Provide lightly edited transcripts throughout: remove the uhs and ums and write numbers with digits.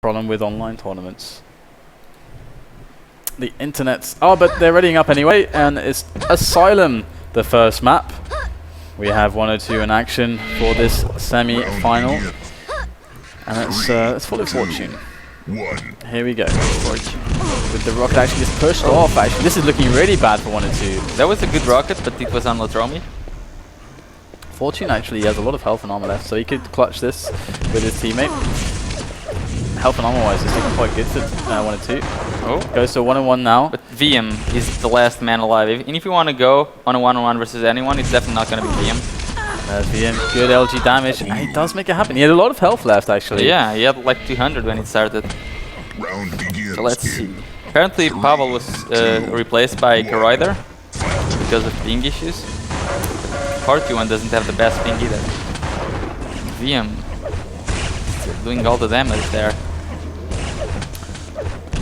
problem with online tournaments. The internet's... Oh, but they're readying up anyway, and it's Asylum, the first map. We have 102 in action for this semi-final. And it's full of Fortune. Here we go. Fortune. With the rocket actually just pushed off, actually. This is looking really bad for 102. That was a good rocket, but it was on Latromi. Fortune actually has a lot of health and armor left, so he could clutch this with his teammate. Health and armor wise, it's looking quite good for 102. Oh. Goes to 1-on-1 now. But VM is the last man alive. And if you want to go on a 1-on-1 versus anyone, it's definitely not going to be VM. There's VM, good LG damage, and he does make it happen. He had a lot of health left actually. Yeah, he had like 200 when it started. So let's see. Apparently Pavel was replaced by Koroider because of ping issues. Party one doesn't have the best ping either. VM still doing all the damage there.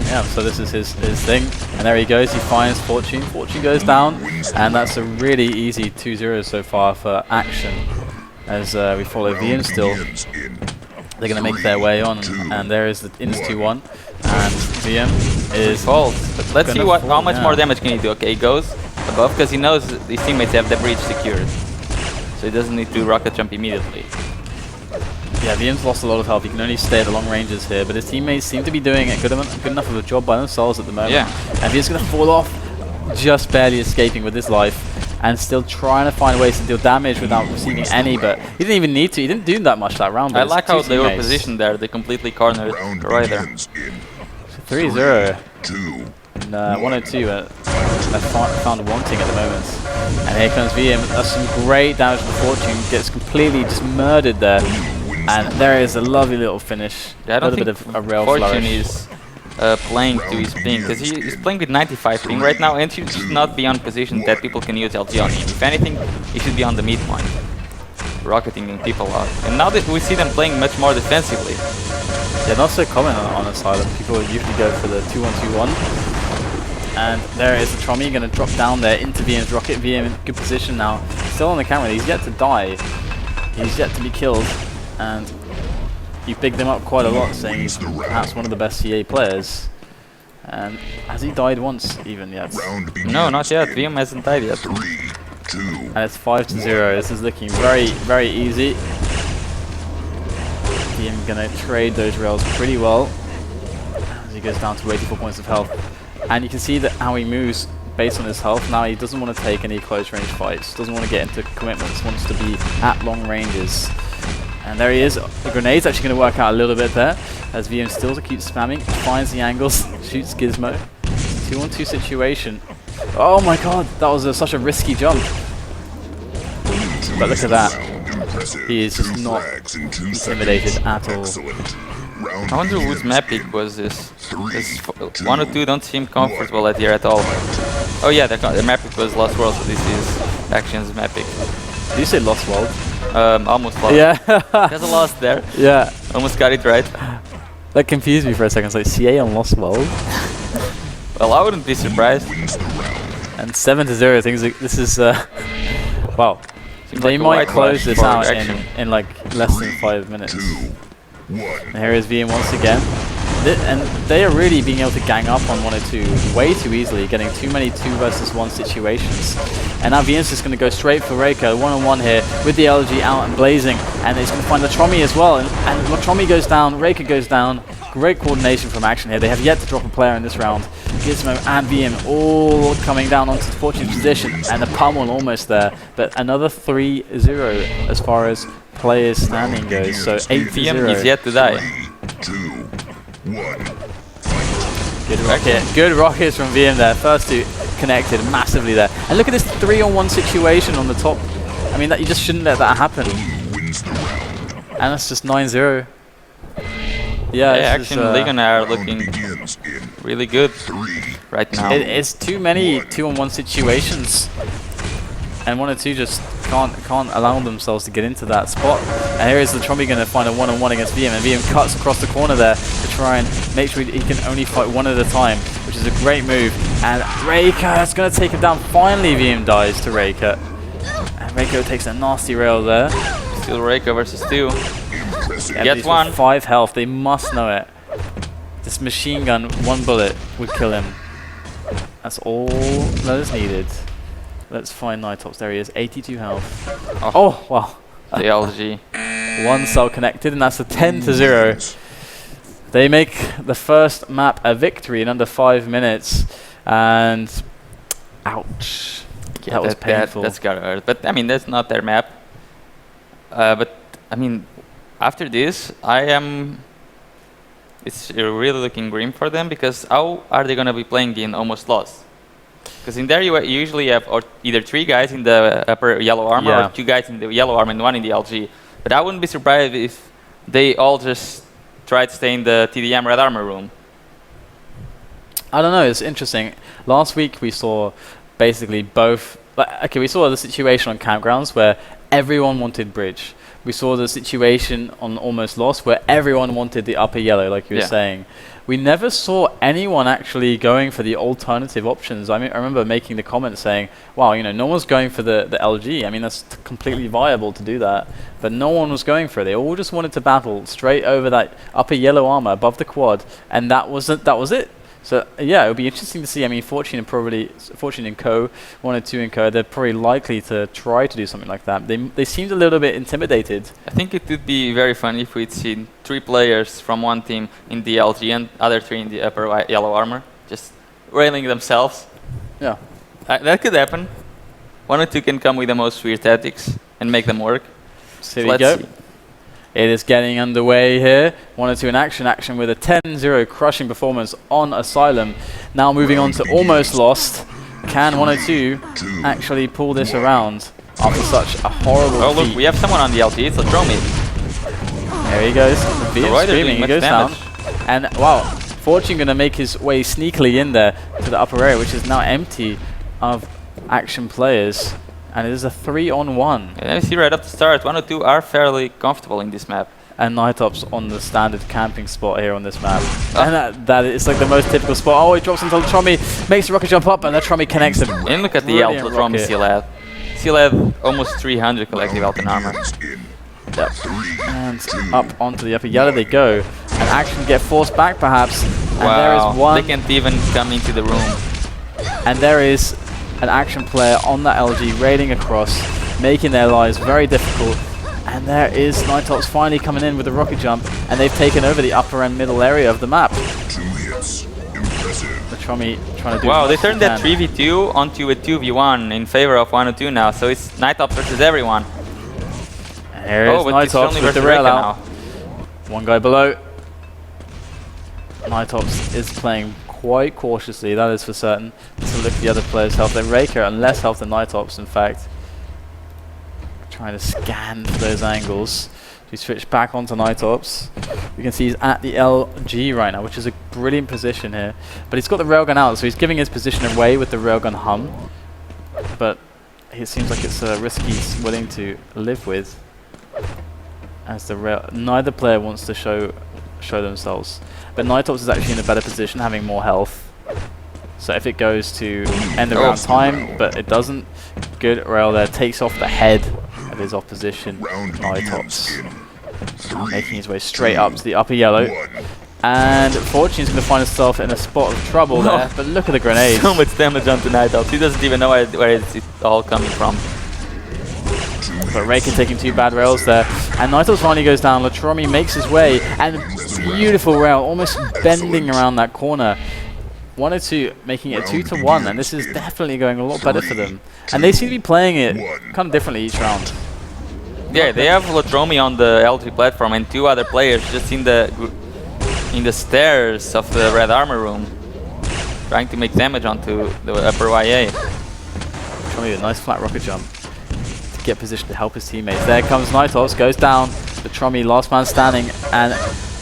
Yeah, so this is his thing, and there he goes, he finds Fortune. Fortune goes down, and that's a really easy 2-0 so far for aCtion. As we follow VM still, they're going to make their way on, and there is the Ins 2-1, and VM is falls. But let's see how much more damage can he do. Okay, he goes above because he knows his teammates have the breach secured, so he doesn't need to rocket jump immediately. Yeah, VM's lost a lot of health. He can only stay at the long ranges here, but his teammates seem to be doing a good enough of a job by themselves at the moment. Yeah. And VM's going to fall off, just barely escaping with his life, and still trying to find ways to deal damage without receiving any, but he didn't even need to. He didn't do that much that round. I like how they were positioned there. They completely cornered right there. 3-0. And 102 found wanting at the moment. And here comes VM. That's some great damage to Fortune. Gets completely just murdered there. And there is a lovely little finish. Yeah, I don't think bit of a rail Fortune flourish. is playing to his ping, because he's playing with 95 ping right now, and he should not be on position that people can use LG on him. If anything, he should be on the mid point, rocketing people out. And now that we see them playing much more defensively. Yeah, not so common on Asylum. People usually go for the 2-1-2-1. And there is the Tromi going to drop down there into VM's rocket. VM in good position now. Still on the camera. He's yet to die. He's yet to be killed. And you picked him up quite a lot, saying he's perhaps one of the best CA players. And has he died once even yet? No, not yet. VM hasn't died yet. And it's 5-0. This is looking very, very easy. VM gonna trade those rails pretty well as he goes down to 84 points of health. And you can see that how he moves based on his health. Now he doesn't want to take any close range fights, doesn't want to get into commitments, wants to be at long ranges. And there he is. The grenade's actually going to work out a little bit there, as VM still keeps spamming, finds the angles, shoots Gizmo. 2-on-2 situation. Oh my god, that was such a risky jump. But look at that. He is just not intimidated at all. I wonder whose map pick was this. 102 don't seem comfortable at here at all. Oh yeah, the map pick was Lost World, so this is aCtion's map pick. Did you say Lost World? Almost lost. Yeah. There's a loss there. Yeah. Almost got it right. That confused me for a second. It's like CA on Lost World. Well, I wouldn't be surprised. And 7-0. I think this is wow. Seems They like might close this out aCtion. in like less than 5 minutes. And here is VM once again. And they are really being able to gang up on 102 way too easily, getting too many 2 versus 1 situations. And now VM's just going to go straight for Reiko, 1-on-1 here with the LG out and blazing. And he's going to find Latromi as well. And Latromi goes down, Reiko goes down. Great coordination from aCtion here. They have yet to drop a player in this round. Gizmo and VM all coming down onto the Fortune's position. And the pummel almost there. But another 3-0 as far as players standing goes. So 8-0. VM is yet to die. 3, 2, 1. Good rocket. Good rockets from VM there. First two connected massively there. And look at this 3-on-1 situation on the top. I mean, that you just shouldn't let that happen. And it's just 9-0. Yeah, aCtion Ligon are looking really good right now. It's too many 2-on-1 situations. And 102 just can't allow themselves to get into that spot. And here is the Trombi going to find a 1-on-1 against VM, and VM cuts across the corner there to try and make sure he can only fight one at a time, which is a great move. And Reiko is going to take him down. Finally, VM dies to Reiko. And Reiko takes a nasty rail there. Still Reiko versus 2. Yeah, Gets one. 5 health. They must know it. This machine gun, one bullet would kill him. That's all that is needed. Let's find Nitops. There he is, 82 health. Oh, wow. The LG. One cell connected, and that's a 10-0. They make the first map a victory in under 5 minutes, and ouch. Yeah, that was painful. That's gotta hurt. But I mean, that's not their map. But I mean, after this, it's really looking grim for them, because how are they gonna be playing in almost lost? Because in there you usually have either 3 guys in the upper yellow armor, or 2 guys in the yellow armor and 1 in the LG. But I wouldn't be surprised if they all just try to stay in the TDM red armor room. I don't know, it's interesting. Last week we saw basically both, okay, we saw the situation on campgrounds where everyone wanted bridge. We saw the situation on Almost Lost where everyone wanted the upper yellow, like you were saying. We never saw anyone actually going for the alternative options. I mean, I remember making the comment saying, wow, you know, no one's going for the LG. I mean, that's completely viable to do that. But no one was going for it. They all just wanted to battle straight over that upper yellow armor above the quad. And that was it. So yeah, it would be interesting to see. I mean, Fortune and Co, 1 and 2 and Co, they're probably likely to try to do something like that. They seemed a little bit intimidated. I think it would be very fun if we'd seen 3 players from one team in the LG and other 3 in the upper yellow armor, just railing themselves. Yeah, that could happen. 1 or 2 can come with the most weird tactics and make them work. So here we go. It is getting underway here. 1 or 2 in action. aCtion with a 10-0 crushing performance on Asylum. Now moving on to Almost Lost. Can 1 or 2 actually pull this around after such a horrible defeat? Oh look, we have someone on the LG. It's Latromi. There he goes. VM screaming. He goes down. And wow, Fortune going to make his way sneakily in there to the upper area, which is now empty of aCtion players. And it is a 3-on-1. Yeah, you see right up the start, 1 or 2 are fairly comfortable in this map. And Nitops on the standard camping spot here on this map. And that is like the most typical spot. Oh, he drops into Latromi, makes the rocket jump up, and Latromi connects him. And look at the ult Latromi still had. Still had almost 300 collective ult and armor. Yep. And up onto the upper yellow they go. And aCtion get forced back perhaps. And there is one. They can't even come into the room. And there is an aCtion player on that LG raiding across, making their lives very difficult. And there is Nitops finally coming in with a rocket jump, and they've taken over the upper and middle area of the map. 2 hits. Impressive. Latromi trying to do wow, they turned that 3v2 onto a 2v1 in favor of 1 or 2 now, so it's Nitops versus everyone. And here is Nitops with the rail out. One guy below. Nitops is playing quite cautiously, that is for certain. Let's look at the other players' health. They Raker and less health than Nitops, in fact. Trying to scan for those angles. We switch back onto Nitops. You can see he's at the LG right now, which is a brilliant position here. But he's got the railgun out, so he's giving his position away with the railgun hum. But it seems like it's a risk he's willing to live with. As neither player wants to show themselves. But Nitops is actually in a better position, having more health. So if it goes to end around time, but it doesn't, good rail there, takes off the head of his opposition, Nitops. Making his way straight up to the upper yellow. And Fortune's going to find himself in a spot of trouble there, but look at the grenades. So much damage onto Nitops, he doesn't even know where it's all coming from. But Raker taking 2 bad rails there. And Nitops finally goes down. Latromi makes his way. And beautiful rail, almost bending around that corner. 1 or 2, making it 2-1. And this is definitely going a lot better for them. And they seem to be playing it kind of differently each round. Yeah, they have Latromi on the L3 platform and 2 other players just in the stairs of the red armor room, trying to make damage onto the upper YA. Latromi with a nice flat rocket jump. Get positioned to help his teammates. There comes Nitops, goes down. Latromi, last man standing, and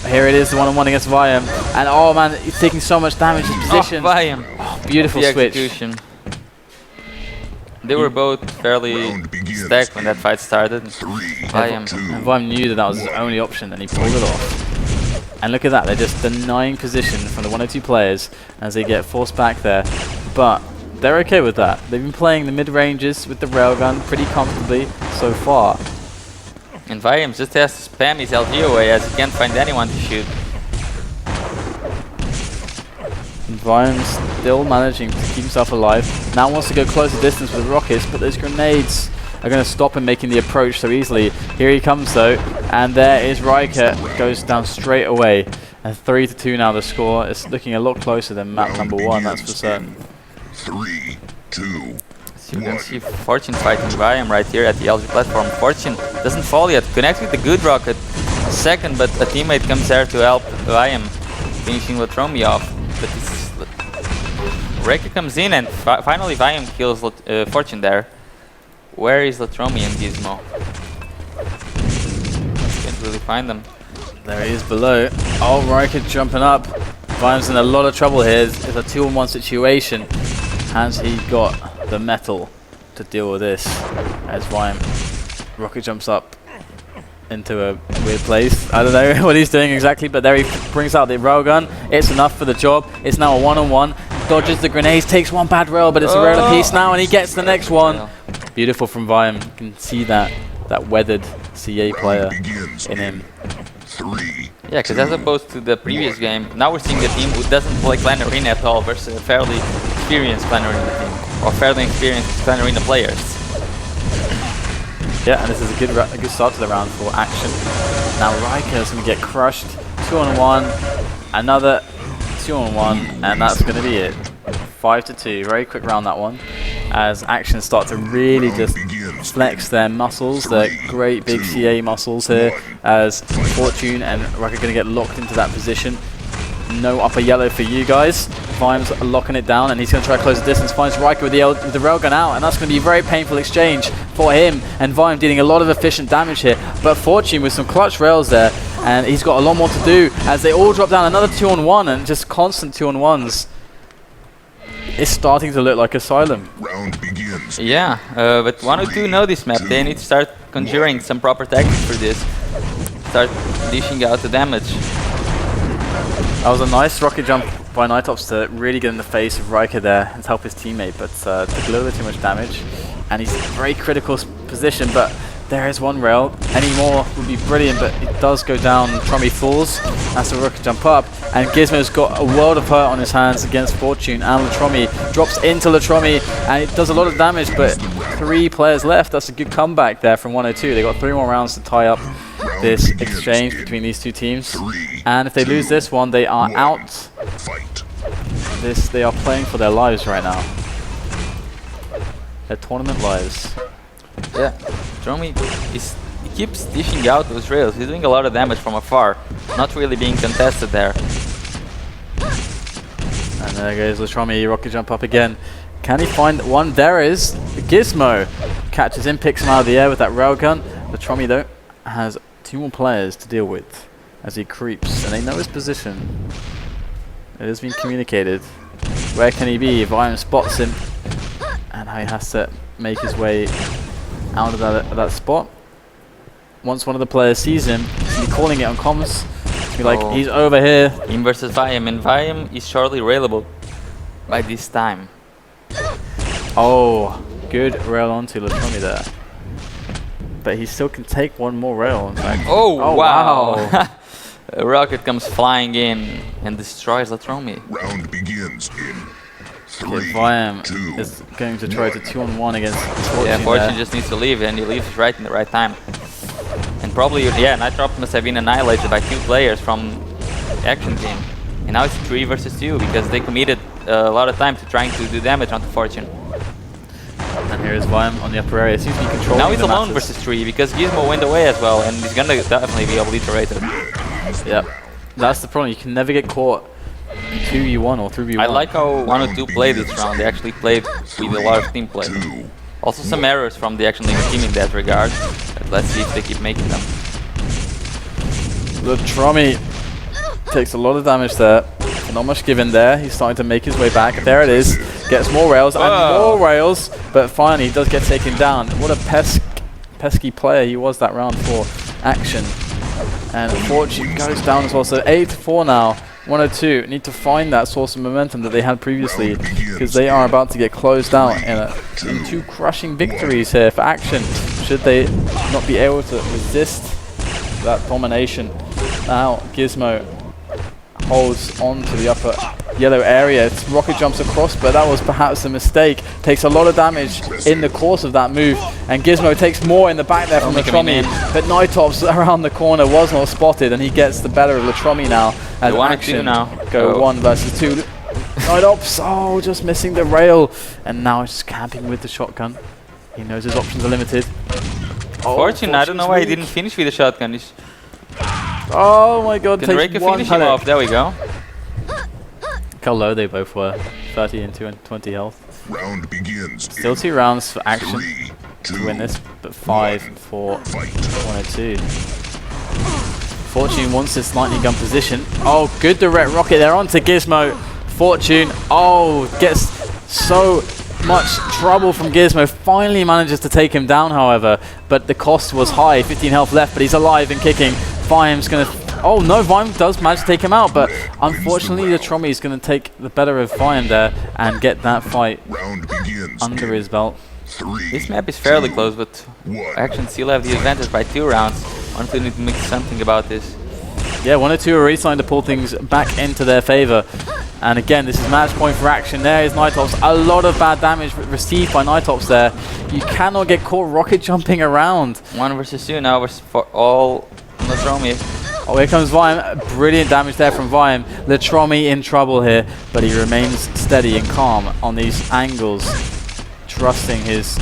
here it is, the 1-on-1 against Viam. And oh man, he's taking so much damage. His position. Oh, Viam. Oh, beautiful switch. Execution. They were both fairly stacked when that fight started. And Viam knew that was his only option, and he pulled it off. And look at that, they're just denying position from the 1 or 2 players as they get forced back there. But they're okay with that. They've been playing the mid-ranges with the railgun pretty comfortably so far. And Viam just has to spam his LG away as he can't find anyone to shoot. And Vime's still managing to keep himself alive. Now wants to go close the distance with rockets, but those grenades are going to stop him making the approach so easily. Here he comes though, and there is Riker, goes down straight away. And 3-2 now the score. It's looking a lot closer than map number 1, that's for certain. 3, 2, So you can see Fortune fighting Viam right here at the LG platform. Fortune doesn't fall yet, connects with the good rocket second, but a teammate comes there to help Viam, finishing Latromi off. But Reka comes in and finally Viam kills Fortune there. Where is Latromi and Gizmo? Can't really find them. There he is below. Oh, Riker jumping up. Vime's in a lot of trouble here. It's a 2-on-1 situation. Has he got the metal to deal with this? As Vime rocket jumps up into a weird place. I don't know what he's doing exactly, but there he brings out the railgun. It's enough for the job. It's now a 1-on-1. Dodges the grenades, takes one bad rail, but it's a rail apiece now, and he gets the next one. Beautiful from Vime. You can see that weathered CA player in him. Yeah, because as opposed to the previous game, now we're seeing a team who doesn't play Clan Arena at all versus a fairly experienced Clan Arena team, or fairly experienced Clan Arena players. Yeah, and this is a good start to the round for action. Now Riker's going to get crushed. 2-on-1, another 2-on-1, and that's going to be it. 5-2, very quick round that one. As action start to really just flex their muscles, their great big CA muscles here, as Fortune and Riker are going to get locked into that position. No upper yellow for you guys. Vime's locking it down, and he's going to try to close the distance. Finds Riker with the railgun out, and that's going to be a very painful exchange for him. And Vime dealing a lot of efficient damage here. But Fortune with some clutch rails there, and he's got a lot more to do as they all drop down. Another 2-on-1, and just constant 2-on-1s. It's starting to look like Asylum. Round begins. Yeah, but 102 know this map. They need to start conjuring some proper tactics for this. Start dishing out the damage. That was a nice rocket jump by Nightops to really get in the face of Riker there and help his teammate, but took a little bit too much damage. And he's in a very critical position, but there is one rail. Any more would be brilliant, but it does go down. Latromi falls. That's a rocket jump up. And Gizmo's got a world of hurt on his hands against Fortune. And Latromi drops into Latromi, and it does a lot of damage, but 3 players left. That's a good comeback there from 102. They got 3 more rounds to tie up this exchange between these two teams. And if they lose this one, they are out. They are playing for their lives right now. Their tournament lives. Yeah, Latromi he keeps dishing out those rails. He's doing a lot of damage from afar, not really being contested there. And there goes Latromi, rocket jump up again. Can he find one? There is Gizmo. Catches him, picks him out of the air with that railgun. Latromi though has 2 more players to deal with as he creeps, and they know his position. It has been communicated. Where can he be? Vime spots him, and he has to make his way out of that spot. Once one of the players sees him, he'll be calling it on comms. He'll be like, he's over here. Him versus Viam, and Viam is shortly railable by this time. Oh, good rail onto Latromi there. But he still can take one more rail, in fact. Oh wow! A rocket comes flying in and destroys Latromi. Round begins in 3, Viam 2, is going to try to 2-on-1 against Fortune. Yeah, Fortune just needs to leave, and he leaves right in the right time. And probably, yeah, Nightrops must have been annihilated by 2 players from the action team. And now it's 3 versus 2 because they committed a lot of time to trying to do damage onto Fortune. And here is Vime on the upper area. Seems to be controlling. Now he's alone versus 3 because Gizmo went away as well, and he's gonna definitely be obliterated. Yep, that's the problem. You can never get caught 2v1 or 3v1. I like how 102 played this round. They actually played with a lot of team play. Also some errors from the Action League team in that regard. But let's see if they keep making them. Latromi takes a lot of damage there. Not much given there. He's starting to make his way back. There it is. Gets more rails and more rails. But finally he does get taken down. What a pesky player he was that round for action. And Fortune goes down as well. So 8-4 now. 102 need to find that source of momentum that they had previously, because they are about to get closed out in 2 crushing victories here for action. Should they not be able to resist that domination. Now Gizmo holds on to the upper yellow area. It's rocket jumps across, but that was perhaps a mistake. Takes a lot of damage in the course of that move, and Gizmo takes more in the back there from Latromi, but Nightops around the corner was not spotted, and he gets the better of Latromi now. As action now. Go 1 versus 2. Nightops, oh, just missing the rail, and now he's camping with the shotgun. He knows his options are limited. Fortune, I don't know why he didn't finish with the shotgun. Oh my god, Can Reika finish him off? There we go. Look how low they both were. 30 and 20 health. Round begins. Still 2 rounds for action 3, 2, to win this, but 5 for 102. Fortune wants this lightning gun position. Oh, good direct rocket there onto Gizmo. Fortune, oh, gets so much trouble from Gizmo. Finally manages to take him down, however, but the cost was high. 15 health left, but he's alive and kicking. Vime's gonna. Oh no, Vime does manage to take him out, but unfortunately, Latromi is gonna take the better of Vime there and get that fight under his belt. This map is fairly close, but aCtion still have the advantage by 2 rounds. One to need to make something about this. Yeah, 102 are already starting to pull things back into their favor. And again, this is match point for aCtion. There is Nightops. A lot of bad damage received by Nightops there. You cannot get caught rocket jumping around. 1 versus 2 now for all Latromi. Oh, here comes Vime. Brilliant damage there from Vime. Latromi in trouble here, but he remains steady and calm on these angles, trusting his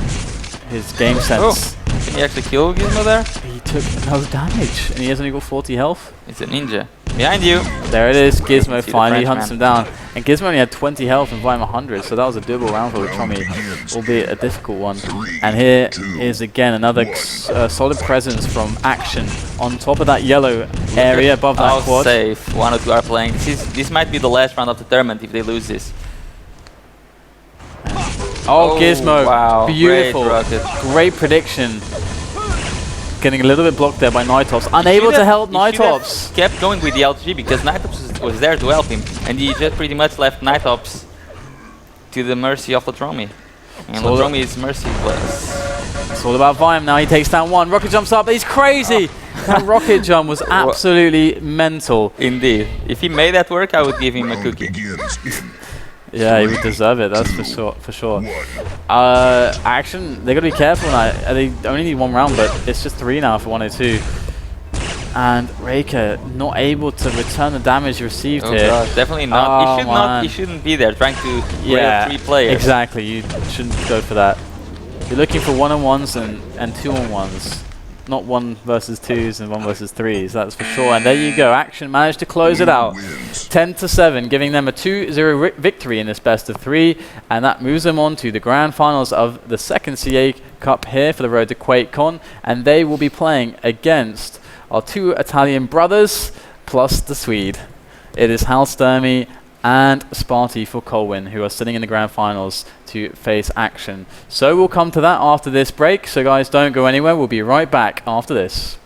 game sense. Oh, can he actually kill Gizmo there? He took no damage, and he has only got 40 health. It's a ninja. Behind you. There it is. Gizmo finally hunts him down. And Gizmo only had 20 health and Vime 100, so that was a doable round for Latromi, albeit a difficult one. And here is again another solid presence from aCtion on top of that yellow area above that quad. Safe. 102 are playing. This might be the last round of the tournament if they lose this. Oh, Gizmo. Wow. Beautiful. Great prediction. Getting a little bit blocked there by Nightops. Unable to help Nightops. Kept going with the LG because Nightops was there to help him. And he just pretty much left Nightops to the mercy of Latromi. And Latromi is merciless. It's all about Vime now. He takes down 1. Rocket jumps up. He's crazy. That rocket jump was absolutely mental. Indeed. If he made that work, I would give him a cookie. Yeah, he would deserve it. That's for sure. aCtion, they got to be careful now. They only need 1 round, but it's just 3 now for 102. And Reika not able to return the damage received here. God, definitely not. He shouldn't be there trying to rail 3 players. Exactly. You shouldn't go for that. You're looking for 1-on-1s and 2-on-1s. Not 1 versus 2s and 1 versus 3s, that's for sure. And there you go, aCtion managed to close it out. 10-7, giving them a 2-0 victory in this best of 3. And that moves them on to the grand finals of the second CA Cup here for the road to QUAKECON. And they will be playing against our 2 Italian brothers, plus the Swede. It is Halstermi and Sparty for Colwyn, who are sitting in the grand finals to face aCtion. So we'll come to that after this break. So guys, don't go anywhere. We'll be right back after this.